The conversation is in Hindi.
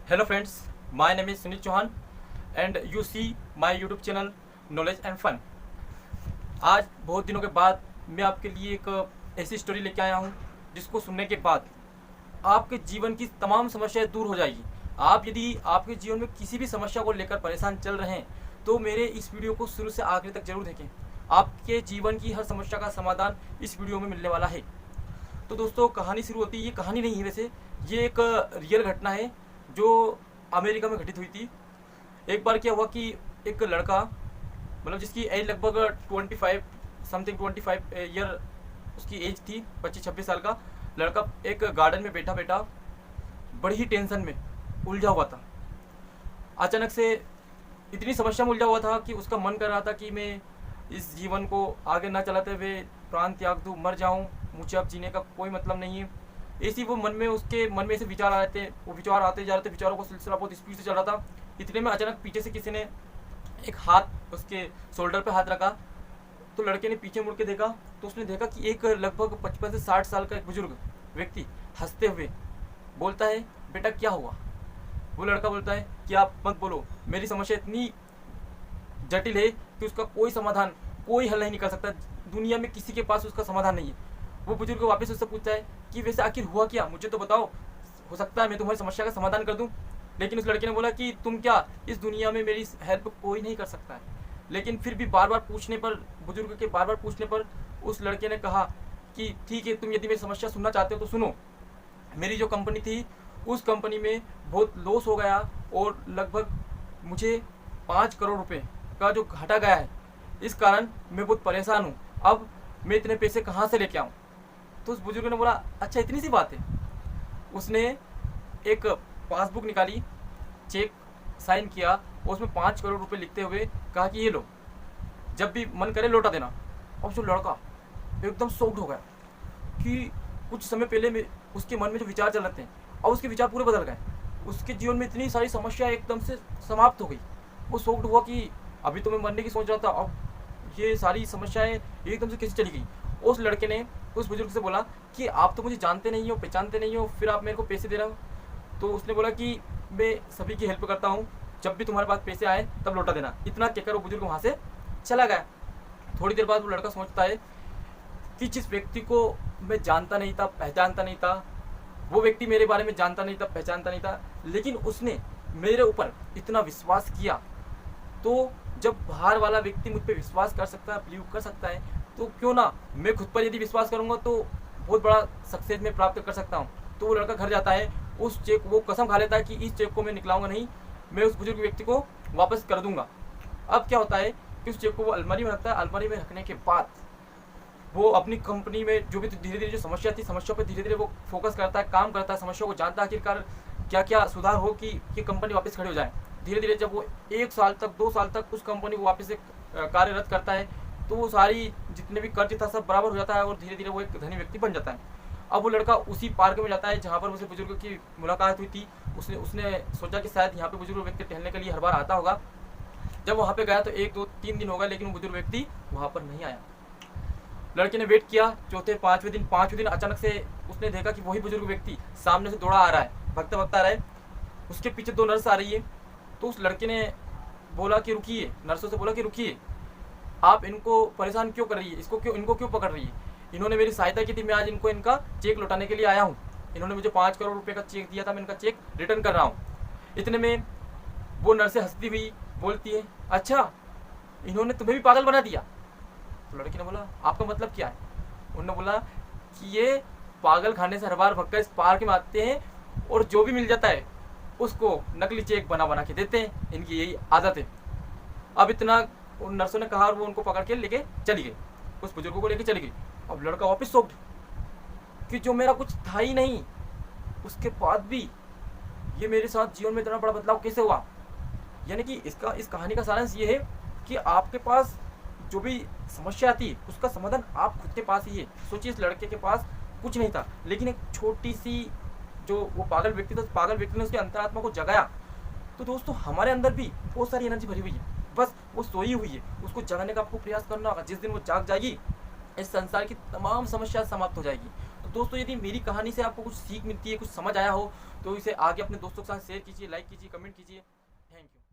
Hello friends, my name is Sunil Chauhan and you see my YouTube channel Knowledge and Fun। आज बहुत दिनों के बाद मैं आपके लिए एक ऐसी स्टोरी लेके आया हूँ जिसको सुनने के बाद आपके जीवन की तमाम समस्याएं दूर हो जाएगी। आप यदि आपके जीवन में किसी भी समस्या को लेकर परेशान चल रहे हैं तो मेरे इस वीडियो को शुरू से आखिर तक जरूर देखें। आपके जीवन की हर समस्या का समाधान इस वीडियो में मिलने वाला है। तो दोस्तों कहानी शुरू होती है। ये कहानी नहीं है वैसे, ये एक रियल घटना है जो अमेरिका में घटित हुई थी। एक बार क्या हुआ कि एक लड़का, मतलब जिसकी एज लगभग 25 ईयर उसकी एज थी, 25-26 साल का लड़का, एक गार्डन में बैठा बैठा बड़ी ही टेंशन में उलझा हुआ था। अचानक से इतनी समस्या में उलझा हुआ था कि उसका मन कर रहा था कि मैं इस जीवन को आगे ना चलाते हुए प्राण त्याग दूँ, मर जाऊँ, मुझे अब जीने का कोई मतलब नहीं है। ऐसी वो उसके मन में ऐसे विचार आ रहे थे, वो विचार आते जा रहे थे, विचारों का सिलसिला बहुत स्पीड से चल रहा था। इतने में अचानक पीछे से किसी ने एक हाथ उसके शोल्डर पे हाथ रखा। तो लड़के ने पीछे मुड़ के देखा तो उसने देखा कि एक लगभग 55 से 60 साल का एक बुजुर्ग व्यक्ति हंसते हुए बोलता है, बेटा क्या हुआ? वो लड़का बोलता है कि आप मत बोलो, मेरी समस्या इतनी जटिल है कि उसका कोई समाधान, कोई हल नहीं निकल सकता, दुनिया में किसी के पास उसका समाधान नहीं है। वो बुजुर्ग वापस उससे पूछता है कि वैसे आखिर हुआ क्या, मुझे तो बताओ, हो सकता है मैं तुम्हारी समस्या का समाधान कर दूं। लेकिन उस लड़के ने बोला कि तुम क्या, इस दुनिया में मेरी हेल्प कोई नहीं कर सकता है। लेकिन फिर भी बार बार पूछने पर, बुजुर्ग के बार बार पूछने पर उस लड़के ने कहा कि ठीक है, तुम यदि मेरी समस्या सुनना चाहते हो तो सुनो। मेरी जो कंपनी थी उस कंपनी में बहुत लॉस हो गया और लगभग मुझे 5 करोड़ रुपए का जो घाटा गया है, इस कारण मैं बहुत परेशान हूँ। अब मैं इतने पैसे कहाँ से लेके आऊँ? तो उस बुजुर्ग ने बोला, अच्छा इतनी सी बात है। उसने एक पासबुक निकाली, चेक साइन किया और उसमें 5 करोड़ रुपए लिखते हुए कहा कि ये लो, जब भी मन करे लौटा देना। और जो लड़का एकदम शॉक्ड हो गया कि कुछ समय पहले में उसके मन में जो विचार चल रहे थे और उसके विचार पूरे बदल गए। उसके जीवन में इतनी सारी समस्या एकदम से समाप्त हो गई। वो शॉक्ड हुआ कि अभी तो मैं मरने की सोच रहा था, अब ये सारी समस्याएं एकदम से कैसे चली गई। उस लड़के ने उस बुजुर्ग से बोला कि आप तो मुझे जानते नहीं हो, पहचानते नहीं हो, फिर आप मेरे को पैसे दे रहे हो। तो उसने बोला कि मैं सभी की हेल्प करता हूँ, जब भी तुम्हारे पास पैसे आए तब लौटा देना। इतना कहकर वो बुजुर्ग वहाँ से चला गया। थोड़ी देर बाद वो लड़का सोचता है कि जिस व्यक्ति को मैं जानता नहीं था, पहचानता नहीं था, वो व्यक्ति मेरे बारे में जानता नहीं था, पहचानता नहीं था, लेकिन उसने मेरे ऊपर इतना विश्वास किया, तो जब बाहर वाला व्यक्ति मुझ पर विश्वास कर सकता है, बिलीव कर सकता है, तो क्यों ना मैं खुद पर यदि विश्वास करूंगा तो बहुत बड़ा सक्सेस में प्राप्त कर सकता हूँ। तो वो लड़का घर जाता है, उस चेक, वो कसम खा लेता है कि इस चेक को मैं निकलाऊंगा नहीं, मैं उस बुजुर्ग व्यक्ति को वापस कर दूंगा। अब क्या होता है कि उस चेक को वो अलमारी में रखता है। अलमारी में रखने के बाद वो अपनी कंपनी में जो भी धीरे धीरे जो समस्या थी, समस्या पर धीरे धीरे वो फोकस करता है, काम करता है, समस्या को जानता है आखिरकार क्या क्या सुधार हो कि कंपनी वापस खड़ी हो जाए। धीरे धीरे जब वो 1 साल तक, 2 साल तक उस कंपनी को वापस से कार्यरत करता है, तो वो सारी जितने भी कर्ज था सब बराबर हो जाता है और धीरे धीरे वो एक धनी व्यक्ति बन जाता है। अब वो लड़का उसी पार्क में जाता है जहाँ पर उसे बुजुर्ग की मुलाकात हुई थी। उसने उसने सोचा कि शायद यहाँ पे बुजुर्ग व्यक्ति टहलने के लिए हर बार आता होगा। जब वहाँ पे गया तो 1, 2, 3 दिन हो गए, लेकिन वो बुजुर्ग व्यक्ति वहाँ पर नहीं आया। लड़के ने वेट किया, चौथे, 5वें दिन अचानक से उसने देखा कि वही बुजुर्ग व्यक्ति सामने से दौड़ा आ रहा है, भगता भगता आ रहा है। उसके पीछे 2 नर्स आ रही है। तो उस लड़के ने बोला कि रुकिए, नर्सों से बोला कि रुकिए, आप इनको परेशान क्यों कर रही है, इनको क्यों पकड़ रही है? इन्होंने मेरी सहायता की थी, मैं आज इनको इनका चेक लौटाने के लिए आया हूँ। इन्होंने मुझे 5 करोड़ रुपए का चेक दिया था, मैं इनका चेक रिटर्न कर रहा हूँ। इतने में वो नर्सें हंसती हुई बोलती है, अच्छा इन्होंने तुम्हें भी पागल बना दिया? तो लड़की ने बोला, आपका मतलब क्या है? उन्होंने बोला कि ये पागल खाने से हर बार भक्कर इस पार्क में आते हैं और जो भी मिल जाता है उसको नकली चेक बना बना के देते हैं, इनकी यही आदत है। अब इतना उन नर्सों ने कहा और वो उनको पकड़ के लेके चली गई, उस बुजुर्ग को लेके चली गई। अब लड़का वापस शॉक्ड कि जो मेरा कुछ था ही नहीं, उसके बाद भी ये मेरे साथ जीवन में इतना बड़ा बदलाव कैसे हुआ? यानी कि इस कहानी का सारांश ये है कि आपके पास जो भी समस्या आती है उसका समाधान आप खुद के पास ही है। सोचिए, इस लड़के के पास कुछ नहीं था, लेकिन एक छोटी सी जो वो पागल व्यक्ति था, पागल व्यक्ति ने उसके अंतरात्मा को जगाया। तो दोस्तों हमारे अंदर भी बहुत सारी एनर्जी भरी हुई है, बस वो सोई हुई है, उसको जगाने का आपको प्रयास करना होगा। जिस दिन वो जाग जाएगी, इस संसार की तमाम समस्या समाप्त हो जाएगी। तो दोस्तों यदि मेरी कहानी से आपको कुछ सीख मिलती है, कुछ समझ आया हो, तो इसे आगे अपने दोस्तों के साथ शेयर कीजिए, लाइक कीजिए, कमेंट कीजिए। Thank you.